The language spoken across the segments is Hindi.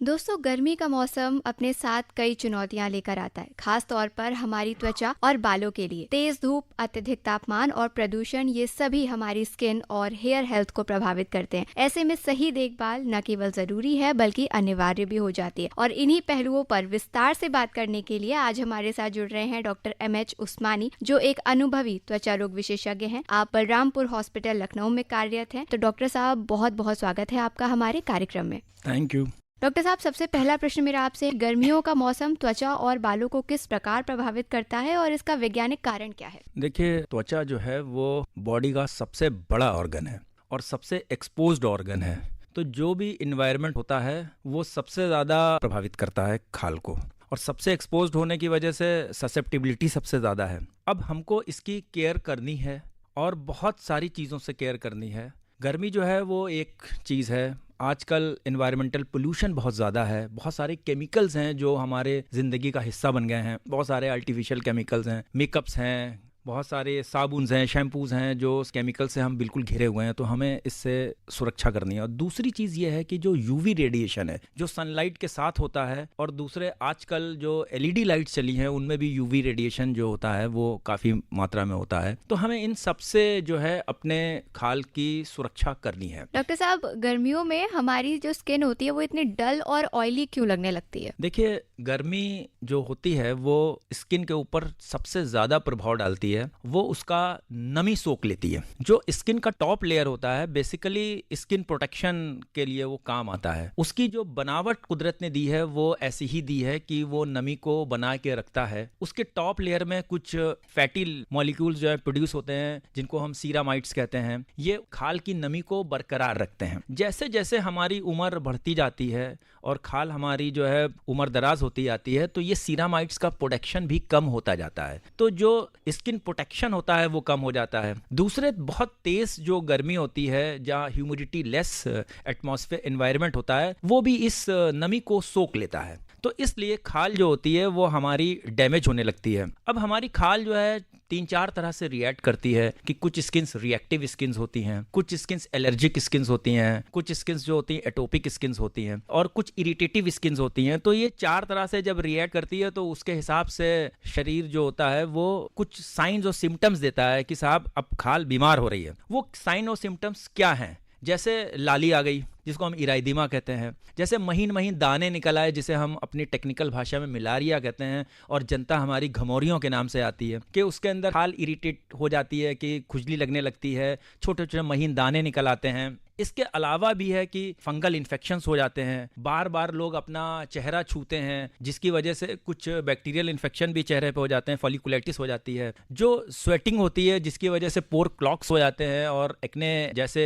दोस्तों, गर्मी का मौसम अपने साथ कई चुनौतियां लेकर आता है, खास तौर पर हमारी त्वचा और बालों के लिए। तेज धूप, अत्यधिक तापमान और प्रदूषण, ये सभी हमारी स्किन और हेयर हेल्थ को प्रभावित करते हैं। ऐसे में सही देखभाल न केवल जरूरी है बल्कि अनिवार्य भी हो जाती है। और इन्हीं पहलुओं पर विस्तार से बात करने के लिए आज हमारे साथ जुड़ रहे हैं डॉक्टर MH उस्मानी, जो एक अनुभवी त्वचा रोग विशेषज्ञ हैं। आप बलरामपुर हॉस्पिटल लखनऊ में कार्यरत हैं। तो डॉक्टर साहब, बहुत बहुत स्वागत है आपका हमारे कार्यक्रम में। Thank you. डॉक्टर साहब, सबसे पहला प्रश्न मेरा आपसे, गर्मियों का मौसम त्वचा और बालों को किस प्रकार प्रभावित करता है और इसका वैज्ञानिक कारण क्या है? देखिए, त्वचा जो है वो बॉडी का सबसे बड़ा ऑर्गन है और सबसे एक्सपोज्ड ऑर्गन है। तो जो भी इन्वायरमेंट होता है वो सबसे ज़्यादा प्रभावित करता है खाल को, और सबसे एक्सपोज्ड होने की वजह से ससेप्टिबिलिटी सबसे ज़्यादा है। अब हमको इसकी केयर करनी है और बहुत सारी चीज़ों से केयर करनी है। गर्मी जो है वो एक चीज़ है। आजकल एनवायरमेंटल पोल्यूशन बहुत ज़्यादा है, बहुत सारे केमिकल्स हैं जो हमारे ज़िंदगी का हिस्सा बन गए हैं। बहुत सारे आर्टिफिशियल केमिकल्स हैं, मेकअप्स हैं, बहुत सारे साबुन्स हैं, शैम्पूज़ हैं जो केमिकल से हम बिल्कुल घिरे हुए हैं। तो हमें इससे सुरक्षा करनी है। और दूसरी चीज़ ये है कि जो यूवी रेडिएशन है जो सनलाइट के साथ होता है, और दूसरे आजकल जो LED लाइट्स चली हैं उनमें भी यूवी रेडिएशन जो होता है वो काफ़ी मात्रा में होता है। तो हमें इन सब से जो है अपने खाल की सुरक्षा करनी है। डॉक्टर साहब, गर्मियों में हमारी जो स्किन होती है वो इतनी डल और ऑयली क्यों लगने लगती है? देखिए, गर्मी जो होती है वो स्किन के ऊपर सबसे ज़्यादा प्रभाव डालती है। वो उसका नमी सोख लेती है। जो स्किन का टॉप लेयर होता है बेसिकली स्किन प्रोटेक्शन के लिए वो काम आता है। उसकी जो बनावट कुदरत ने दी है वो ऐसी ही दी है कि वो नमी को बना के रखता है। उसके टॉप लेयर में कुछ फैटी मॉलिक्यूल्स जो है प्रोड्यूस होते हैं जिनको हम सीरामाइड्स कहते हैं। ये खाल की नमी को बरकरार रखते हैं। जैसे जैसे हमारी उम्र बढ़ती जाती है और खाल हमारी जो है उम्र दराज होती जाती है तो ये सीरामाइड्स का प्रोडक्शन भी कम होता जाता है। तो जो स्किन प्रोटेक्शन होता है वो कम हो जाता है। दूसरे, बहुत तेज जो गर्मी होती है जहाँ ह्यूमिडिटी लेस एटमॉस्फेयर एनवायरनमेंट होता है वो भी इस नमी को सोख लेता है। तो इसलिए खाल जो होती है वो हमारी डैमेज होने लगती है। अब हमारी खाल जो है 3-4 तरह से रिएक्ट करती है कि कुछ स्किन्स रिएक्टिव स्किन्स होती हैं, कुछ स्किन्स एलर्जिक स्किन्स होती हैं, कुछ स्किन्स जो होती हैं एटोपिक स्किन्स होती हैं, और कुछ इरिटेटिव स्किन्स होती हैं। तो ये 4 तरह से जब रिएक्ट करती है तो उसके हिसाब से शरीर जो होता है वो कुछ साइंस और सिम्टम्स देता है कि साहब अब खाल बीमार हो रही है। वो साइन और सिम्टम्स क्या हैं? जैसे लाली आ गई जिसको हम इराइदिमा कहते हैं, जैसे महीन महीन दाने निकल आए जिसे हम अपनी टेक्निकल भाषा में मिलारिया कहते हैं, और जनता हमारी घमौरियों के नाम से आती है कि उसके अंदर खाल इरिटेट हो जाती है कि खुजली लगने लगती है, छोटे छोटे महीन दाने निकल आते हैं। इसके अलावा भी है कि फंगल इन्फेक्शंस हो जाते हैं। बार बार लोग अपना चेहरा छूते हैं जिसकी वजह से कुछ बैक्टीरियल इन्फेक्शन भी चेहरे पे हो जाते हैं, फॉलिकुलाइटिस हो जाती है। जो स्वेटिंग होती है जिसकी वजह से पोर क्लॉक्स हो जाते हैं और एक्ने जैसे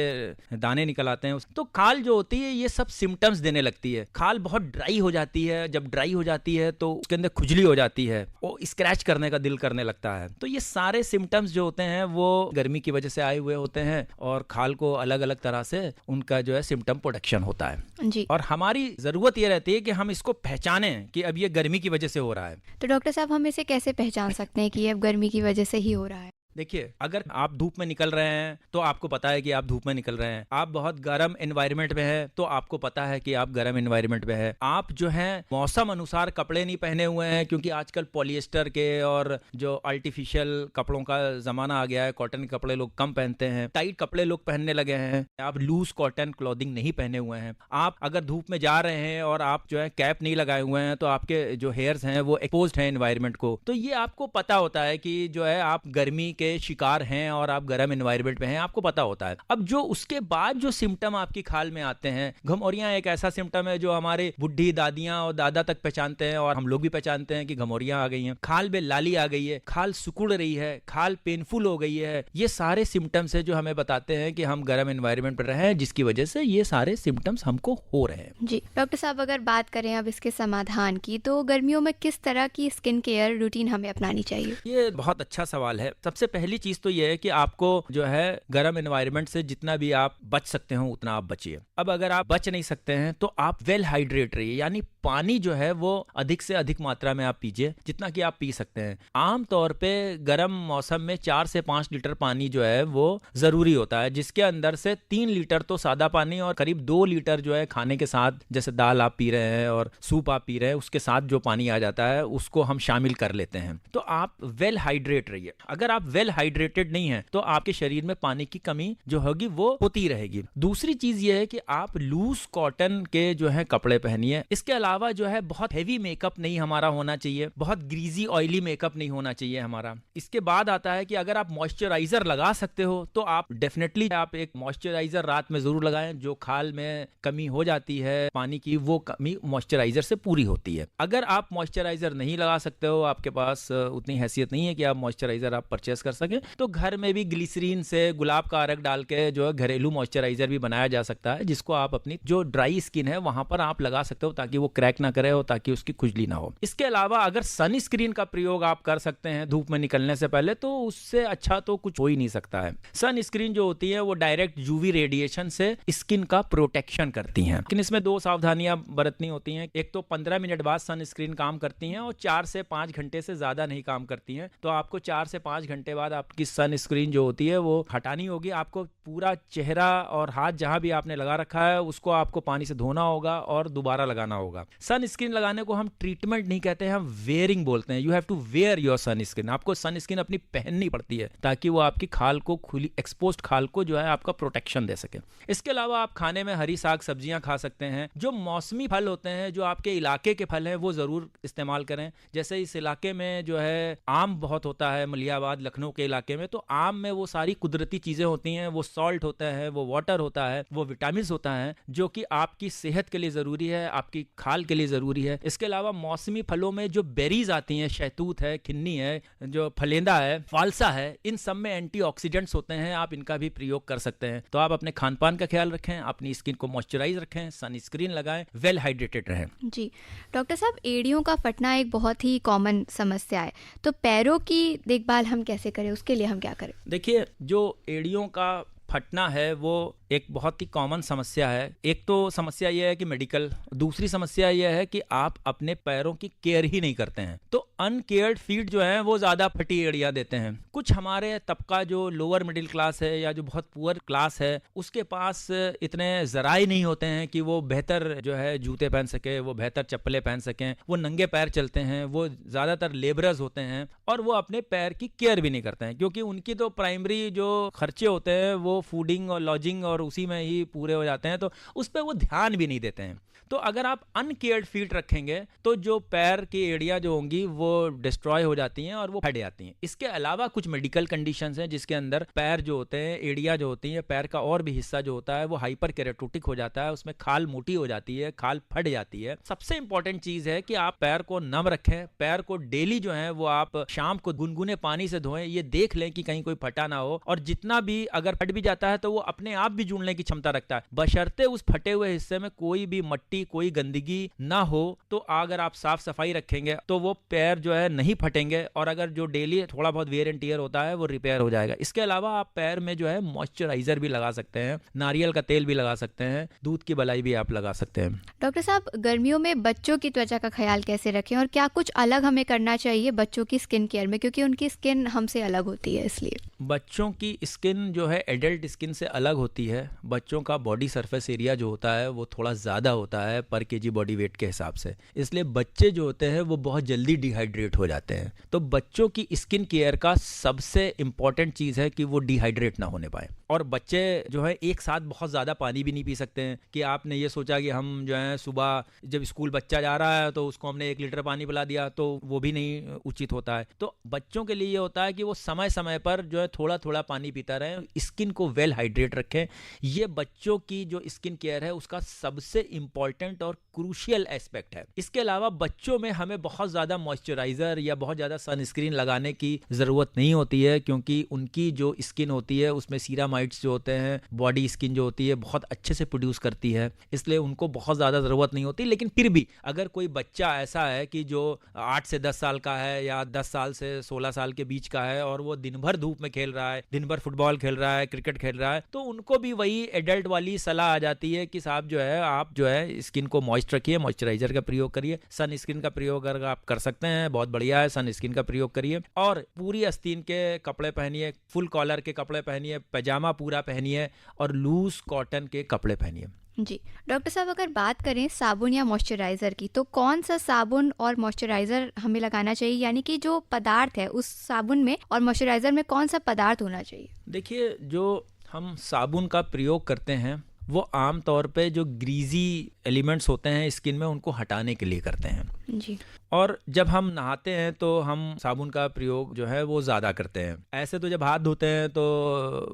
दाने निकल आते हैं। तो खाल जो होती है ये सब सिम्टम्स देने लगती है। खाल बहुत ड्राई हो जाती है। जब ड्राई हो जाती है तो उसके अंदर खुजली हो जाती है, वो स्क्रैच करने का दिल करने लगता है। तो ये सारे सिम्टम्स जो होते हैं वो गर्मी की वजह से आए हुए होते हैं, और खाल को अलग अलग तरह से उनका जो है सिम्टम प्रोडक्शन होता है जी। और हमारी जरूरत ये रहती है कि हम इसको पहचानें कि अब ये गर्मी की वजह से हो रहा है। तो डॉक्टर साहब, हम इसे कैसे पहचान सकते हैं कि ये अब गर्मी की वजह से ही हो रहा है? देखिए, अगर आप धूप में निकल रहे हैं तो आपको पता है कि आप धूप में निकल रहे हैं। आप बहुत गर्म एनवायरनमेंट में हैं तो आपको पता है कि आप गर्म एनवायरनमेंट में हैं। आप जो है मौसम अनुसार कपड़े नहीं पहने हुए हैं क्योंकि आजकल पॉलिएस्टर के और जो आर्टिफिशियल कपड़ों का जमाना आ गया है। कॉटन के कपड़े लोग कम पहनते हैं, टाइट कपड़े लोग पहनने लगे हैं। आप लूज कॉटन क्लॉथिंग नहीं पहने हुए हैं। आप अगर धूप में जा रहे हैं और आप जो है कैप नहीं लगाए हुए हैं तो आपके जो हेयर्स हैं वो एक्सपोज्ड हैं एनवायरनमेंट को। तो ये आपको पता होता है कि जो है आप गर्मी के शिकार हैं और आप गर्म एनवायरनमेंट में हैं, आपको पता होता है। अब जो उसके बाद जो सिम्टम आपकी खाल में आते हैं, घमौरियां एक ऐसा सिम्टम है जो हमारे बुढ़ी दादियां और दादा तक पहचानते हैं और हम लोग भी पहचानते हैं कि घमौरियां आ गई हैं, खाल में लाली आ गई है, खाल सिकुड़ रही है, खाल पेनफुल हो गई है। ये सारे सिम्टम्स है जो हमें बताते हैं कि हम गर्म एनवायरनमेंट पर रहे हैं, जिसकी वजह से ये सारे सिम्टम्स हमको हो रहे हैं। जी डॉक्टर साहब, अगर बात करें अब इसके समाधान की, तो गर्मियों में किस तरह की स्किन केयर रूटीन हमें अपनानी चाहिए? ये बहुत अच्छा सवाल है। सबसे पहली चीज तो ये है कि आपको जो है गर्म एनवायरनमेंट से जितना भी आप बच सकते हो उतना आप बचिए। अब अगर आप बच नहीं सकते हैं तो आप वेल हाइड्रेट रहिए, यानी पानी जो है वो अधिक से अधिक मात्रा में आप पीजिए, जितना कि आप पी सकते हैं। आम तौर पे गर्म मौसम में 4 से 5 लीटर पानी जो है वो जरूरी होता है, जिसके अंदर से 3 लीटर तो सादा पानी और करीब 2 लीटर जो है खाने के साथ, जैसे दाल आप पी रहे हैं और सूप आप पी रहे हैं, उसके साथ जो पानी आ जाता है उसको हम शामिल कर लेते हैं। तो आप वेल हाइड्रेट रहिए। अगर आप वेल हाइड्रेटेड नहीं है तो आपके शरीर में पानी की कमी जो होगी वो होती रहेगी। दूसरी चीज ये है कि आप लूज कॉटन के जो है कपड़े पहनिए। इसके अलावा जो है बहुत हेवी मेकअप नहीं हमारा होना चाहिए, बहुत ग्रीजी ऑयली मेकअप नहीं होना चाहिए हमारा। इसके बाद आता है कि अगर आप मॉइस्चराइजर लगा सकते हो तो आप डेफिनेटली आप एक मॉइस्चराइजर रात में जरूर लगाएं। जो खाल में कमी हो जाती है पानी की, वो कमी मॉइस्चराइजर से पूरी होती है। अगर आप मॉइस्चराइजर नहीं लगा सकते हो, आपके पास उतनी हैसियत नहीं है कि आप मॉइस्चराइजर आप परचेस कर सकें, तो घर में भी ग्लिसरीन से गुलाब का अरक डाल के जो है घरेलू मॉइस्चराइजर भी बनाया जा सकता है, जिसको आप अपनी जो ड्राई स्किन है वहां पर आप लगा सकते हो ताकि वो क्रैक ना करे हो, ताकि उसकी खुजली ना हो। इसके अलावा अगर सनस्क्रीन का प्रयोग आप कर सकते हैं धूप में निकलने से पहले, तो उससे अच्छा तो कुछ हो ही नहीं सकता है। सनस्क्रीन जो होती है वो डायरेक्ट यूवी रेडिएशन से स्किन का प्रोटेक्शन करती हैं, लेकिन इसमें 2 सावधानियां बरतनी होती हैं। एक तो 15 मिनट बाद सनस्क्रीन काम करती हैं और 4 से 5 घंटे से ज्यादा नहीं काम करती हैं। तो आपको 4 से 5 घंटे बाद आपकी सनस्क्रीन जो होती है वो हटानी होगी। आपको पूरा चेहरा और हाथ जहां भी आपने लगा रखा है उसको आपको पानी से धोना होगा और दोबारा लगाना होगा। सनस्क्रीन लगाने को हम ट्रीटमेंट नहीं कहते हैं, हम वेयरिंग बोलते हैं। You have to wear your sunscreen. आपको सनस्क्रीन अपनी पहननी पड़ती है ताकि वो आपकी खाल को, खुली एक्सपोज्ड खाल को जो है आपका प्रोटेक्शन दे सके। इसके अलावा आप खाने में हरी साग सब्जियां खा सकते हैं। जो मौसमी फल होते हैं, जो आपके इलाके के फल हैं, वो जरूर इस्तेमाल करें। जैसे इस इलाके में जो है आम बहुत होता है, मलियाबाद लखनऊ के इलाके में, तो आम में वो सारी कुदरती चीजें होती हैं। वो सॉल्ट होता है, वो वाटर होता है, वो विटामिन होता है, जो कि आपकी सेहत के लिए जरूरी है, आपकी खाल के लिए जरूरी है। इसके अलावा मौसमी फलों में जो बेरीज आती हैं, शहतूत है, खिन्नी है, जो फलेंदा है, फालसा है, इन सब में एंटीऑक्सीडेंट्स होते हैं। आप इनका भी प्रयोग कर सकते हैं। तो आप अपने खान पान का ख्याल रखें, अपनी स्किन को मॉइस्चराइज रखें, सनस्क्रीन लगाएं, वेल हाइड्रेटेड रहें। जी डॉक्टर साहब, एड़ियों का फटना एक बहुत ही कॉमन समस्या है, तो पैरों की देखभाल हम कैसे करें, उसके लिए हम क्या करें? देखिए, जो एड़ियों का फटना है वो एक बहुत ही कॉमन समस्या है। एक तो समस्या यह है कि मेडिकल, दूसरी समस्या यह है कि आप अपने पैरों की केयर ही नहीं करते हैं। तो अनकेयर्ड फीट जो है वो ज्यादा फटी एड़ियां देते हैं। कुछ हमारे तबका जो लोअर मिडिल क्लास है या जो बहुत पुअर क्लास है, उसके पास इतने जराए नहीं होते हैं कि वो बेहतर जो है जूते पहन सके, वो बेहतर चप्पलें पहन सकें, वो नंगे पैर चलते हैं। वो ज्यादातर लेबरर्स होते हैं और वो अपने पैर की केयर भी नहीं करते हैं, क्योंकि उनकी तो प्राइमरी जो खर्चे होते हैं वो फूडिंग और लॉजिंग और उसी में ही पूरे हो जाते हैं, तो उस पर वो ध्यान भी नहीं देते हैं। तो अगर आप अनकेयर्ड फीट रखेंगे तो जो पैर की एड़ियां जो होंगी वो डिस्ट्रॉय हो जाती हैं और वो फट जाती हैं। इसके अलावा कुछ मेडिकल कंडीशंस हैं जिसके अंदर पैर जो होते हैं, एड़ियां जो होती हैं, पैर का और भी हिस्सा जो होता है वो हाइपर केराटोटिक हो जाता है, उसमें खाल मोटी हो जाती है, खाल फट जाती है। सबसे इंपॉर्टेंट चीज है कि आप पैर को नम रखें, पैर को डेली जो है वो आप शाम को गुनगुने पानी से धोएं, ये देख लें कि कहीं कोई फटा ना हो। और जितना भी अगर फट भी जाता है तो वो अपने आप भी जुड़ने की क्षमता रखता है, बशर्ते उस फटे हुए हिस्से में कोई भी मट्टी, कोई गंदगी ना हो। तो अगर आप साफ सफाई रखेंगे तो वो पैर जो है नहीं फटेंगे, और अगर जो डेली थोड़ा बहुत वेयर एंड टियर होता है वो रिपेयर हो जाएगा। इसके अलावा आप पैर में जो है मॉइस्चराइजर भी लगा सकते हैं, नारियल का तेल भी लगा सकते हैं, दूध की बलाई भी आप लगा सकते हैं। डॉक्टर साहब, गर्मियों में बच्चों की त्वचा का ख्याल कैसे रखें और क्या कुछ अलग हमें करना चाहिए बच्चों की स्किन केयर में, क्योंकि उनकी स्किन हमसे अलग होती है? इसलिए बच्चों की स्किन जो है एडल्ट स्किन से अलग होती है। बच्चों का बॉडी सरफेस एरिया जो होता है वो थोड़ा ज़्यादा होता है पर केजी बॉडी वेट के हिसाब से, इसलिए बच्चे जो होते हैं वो बहुत जल्दी डिहाइड्रेट हो जाते हैं। तो बच्चों की स्किन केयर का सबसे इंपॉर्टेंट चीज़ है कि वो डिहाइड्रेट ना होने पाए। और बच्चे जो है एक साथ बहुत ज़्यादा पानी भी नहीं पी सकते हैं कि आपने ये सोचा कि हम जो है सुबह जब स्कूल बच्चा जा रहा है तो उसको हमने 1 लीटर पानी पिला दिया, तो वो भी नहीं उचित होता है। तो बच्चों के लिए ये होता है कि वो समय समय पर जो है थोड़ा थोड़ा पानी पीता रहे, स्किन को वेल हाइड्रेट रखें। ये बच्चों की जो स्किन केयर है उसका सबसे इंपॉर्टेंट इंपॉर्टेंट और क्रूशियल एस्पेक्ट है। इसके अलावा बच्चों में हमें बहुत ज़्यादा मॉइस्चराइज़र या बहुत ज़्यादा सनस्क्रीन लगाने की ज़रूरत नहीं होती है, क्योंकि उनकी जो स्किन होती है उसमें सीरामाइड्स जो होते हैं, बॉडी स्किन जो होती है बहुत अच्छे से प्रोड्यूस करती है, इसलिए उनको बहुत ज़्यादा ज़रूरत नहीं होती। लेकिन फिर भी अगर कोई बच्चा ऐसा है कि जो 8 से 10 साल का है या 10 साल से 16 साल के बीच का है और वो दिन भर धूप में खेल रहा है, दिन भर फुटबॉल खेल रहा है, क्रिकेट खेल रहा है, तो उनको भी वही एडल्ट वाली सलाह आ जाती है कि साहब जो है आप जो है स्किन को मॉइस्ट रखिए, मॉइस्चराइजर का प्रयोग करिए, सन स्क्रीन का प्रयोग अगर आप कर सकते हैं बहुत बढ़िया है, सन स्क्रीन का प्रयोग करिए, और पूरी आस्तीन के कपड़े पहनिए, फुल कॉलर के कपड़े पहनिए, पैजामा पूरा पहनिए और लूज कॉटन के कपड़े पहनिए। जी डॉक्टर साहब, अगर बात करें साबुन या मॉइस्चराइज़र की, तो कौन सा साबुन और मॉइस्चराइज़र हमें लगाना चाहिए, यानी कि जो पदार्थ है उस साबुन में और मॉइस्चराइज़र में कौन सा पदार्थ होना चाहिए? देखिए, जो हम साबुन का प्रयोग करते हैं वो आम तौर पे जो ग्रीजी एलिमेंट्स होते हैं स्किन में उनको हटाने के लिए करते हैं जी। और जब हम नहाते हैं तो हम साबुन का प्रयोग जो है वो ज़्यादा करते हैं। ऐसे तो जब हाथ धोते हैं तो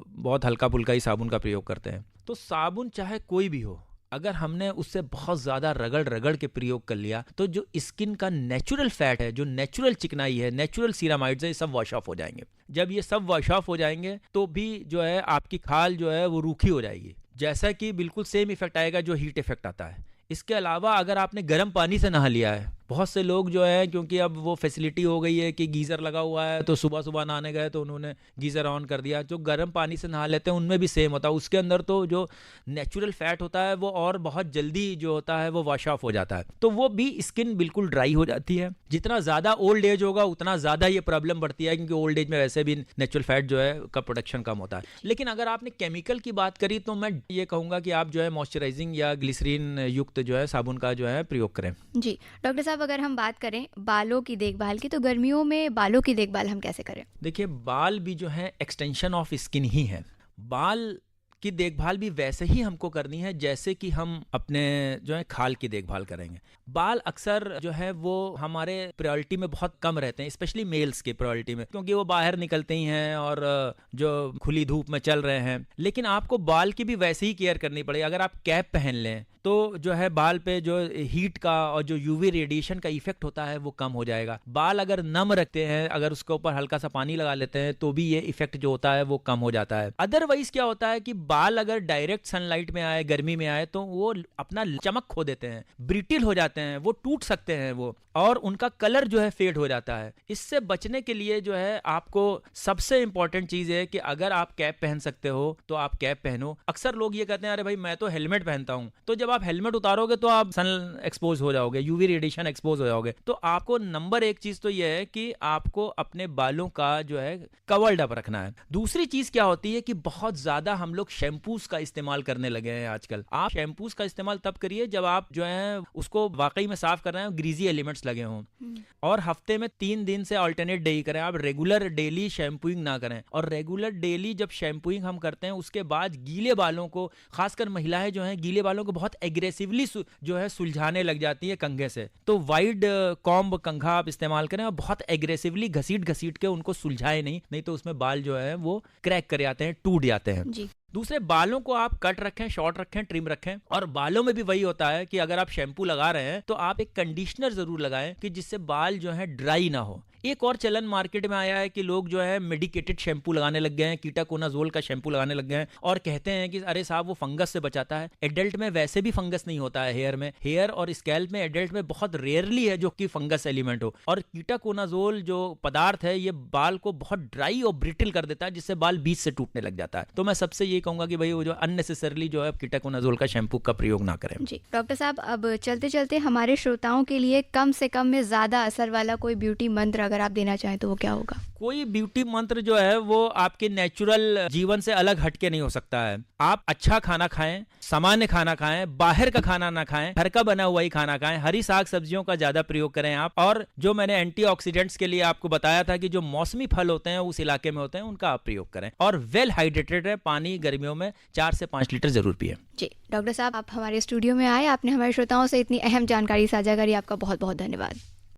बहुत हल्का फुल्का ही साबुन का प्रयोग करते हैं। तो साबुन चाहे कोई भी हो, अगर हमने उससे बहुत ज़्यादा रगड़ के प्रयोग कर लिया तो जो स्किन का नेचुरल फैट है, जो नेचुरल चिकनाई है, नेचुरल सीरामाइड्स है, ये सब वॉश ऑफ हो जाएंगे। जब ये सब वॉश ऑफ हो जाएंगे तो भी जो है आपकी खाल जो है वो रूखी हो जाएगी, जैसा कि बिल्कुल सेम इफेक्ट आएगा जो हीट इफेक्ट आता है। इसके अलावा अगर आपने गर्म पानी से नहा लिया है, बहुत से लोग जो है क्योंकि अब वो फैसिलिटी हो गई है कि गीज़र लगा हुआ है तो सुबह सुबह नहाने गए तो उन्होंने गीज़र ऑन कर दिया, जो गर्म पानी से नहा लेते हैं उनमें भी सेम होता है। उसके अंदर तो जो नेचुरल फैट होता है वो और बहुत जल्दी जो होता है वो वॉश ऑफ हो जाता है, तो वो भी स्किन बिल्कुल ड्राई हो जाती है। जितना ज़्यादा ओल्ड एज होगा उतना ज़्यादा ये प्रॉब्लम बढ़ती है, क्योंकि ओल्ड एज में वैसे भी नेचुरल फैट जो है का प्रोडक्शन कम होता है। लेकिन अगर आपने केमिकल की बात करी तो मैं ये कहूँगा कि आप जो है मॉइस्चराइजिंग या ग्लिसरीन युक्त जो है साबुन का जो है प्रयोग करें। जी डॉक्टर साहब, अगर हम बात करें बालों की देखभाल की, तो गर्मियों में बालों की देखभाल हम कैसे करें? देखिए, बाल भी जो है एक्सटेंशन ऑफ स्किन ही है। बाल की देखभाल भी वैसे ही हमको करनी है जैसे कि हम अपने जो है खाल की देखभाल करेंगे। बाल अक्सर जो है वो हमारे प्रायोरिटी में बहुत कम रहते हैं, स्पेशली मेल्स के प्रायोरिटी में, क्योंकि वो बाहर निकलते ही हैं और जो खुली धूप में चल रहे हैं। लेकिन आपको बाल की भी वैसे ही केयर करनी पड़ेगी। अगर आप कैप पहन लें तो जो है बाल पे जो हीट का और जो यूवी रेडिएशन का इफेक्ट होता है वो कम हो जाएगा। बाल अगर नम रखते हैं, अगर उसके ऊपर हल्का सा पानी लगा लेते हैं तो भी ये इफेक्ट जो होता है वो कम हो जाता है। अदरवाइज क्या होता है कि बाल अगर डायरेक्ट सनलाइट में आए, गर्मी में आए, तो वो अपना चमक खो देते हैं, ब्रिटिल हो जाते हैं, वो टूट सकते हैं वो, और उनका कलर जो है फेड हो जाता है। इससे बचने के लिए जो है आपको सबसे इंपॉर्टेंट चीज है कि अगर आप कैप पहन सकते हो तो आप कैप पहनो। अक्सर लोग ये कहते हैं अरे भाई मैं तो हेलमेट पहनता हूं, तो जब आप हेलमेट उतारोगे तो आप सन एक्सपोज हो जाओगे, यूवी रेडिएशन एक्सपोज हो जाओगे। तो आपको नंबर एक चीज तो यह है कि आपको अपने बालों का जो है कवर्ड अप रखना है। दूसरी चीज क्या होती है कि बहुत ज्यादा हम लोग शैम्पूस का इस्तेमाल करने लगे हैं आजकल। आप शैम्पूस का इस्तेमाल तब करिए जब आप जो है उसको वाकई में साफ कर रहे हैं, ग्रीजी एलिमेंट्स लगे हों, और हफ्ते में 3 दिन से अल्टरनेट डे ही करें। आप रेगुलर डेली शैम्पूइंग ना करें, और रेगुलर डेली जब शैम्पूइंग हम करते हैं उसके बाद गीले बालों को, खासकर महिलाएं जो हैं गीले बालों को बहुत एग्रेसिवली जो है सुलझाने लग जाती है कंघे से, तो वाइड कॉम्ब कंघा आप इस्तेमाल करें और बहुत एग्रेसिवली घसीट के उनको सुलझाए नहीं तो उसमें बाल जो है वो क्रैक कर जाते हैं, टूट जाते हैं जी। दूसरे, बालों को आप कट रखें, शॉर्ट रखें, ट्रिम रखें, और बालों में भी वही होता है कि अगर आप शैम्पू लगा रहे हैं तो आप एक कंडीशनर जरूर लगाएं कि जिससे बाल जो है ड्राई ना हो। एक और चलन मार्केट में आया है कि लोग जो है मेडिकेटेड शैम्पू लगाने लग गए हैं, कीटाकोनाजोल का शैम्पू लगाने लग गए हैं, और कहते हैं कि अरे साहब वो फंगस से बचाता है। एडल्ट में वैसे भी फंगस नहीं होता है हेयर में, हेयर और स्कैल्प में एडल्ट में बहुत रेयरली है जो कि फंगस एलिमेंट हो, और कीटाकोनाजोल जो पदार्थ है ये बाल को बहुत ड्राई और ब्रिटिल कर देता है, जिससे बाल बीच से टूटने लग जाता है। तो मैं सबसे ये कहूंगा कि भाई वो जो अननेसेसरली जो है कीटाकोनाजोल का शैम्पू का प्रयोग ना करें जी। डॉक्टर साहब, अब चलते चलते हमारे श्रोताओं के लिए कम से कम में ज्यादा असर वाला कोई ब्यूटी मंत्र अगर आप देना चाहें तो वो क्या होगा? कोई ब्यूटी मंत्र जो है वो आपके नेचुरल जीवन से अलग हटके नहीं हो सकता है। आप अच्छा खाना खाएं, सामान्य खाना खाएं, बाहर का खाना ना खाएं, घर का बना हुआ ही खाना खाएं, हरी साग सब्जियों का ज्यादा प्रयोग करें आप, और जो मैंने एंटीऑक्सीडेंट्स के लिए आपको बताया था कि जो मौसमी फल होते हैं उस इलाके में होते हैं उनका आप प्रयोग करें, और वेल हाइड्रेटेड है, पानी गर्मियों में 4 से 5 लीटर जरूर पिए। जी डॉक्टर साहब, आप हमारे स्टूडियो में आए, आपने हमारे श्रोताओं से इतनी अहम जानकारी साझा करी, आपका बहुत बहुत धन्यवाद।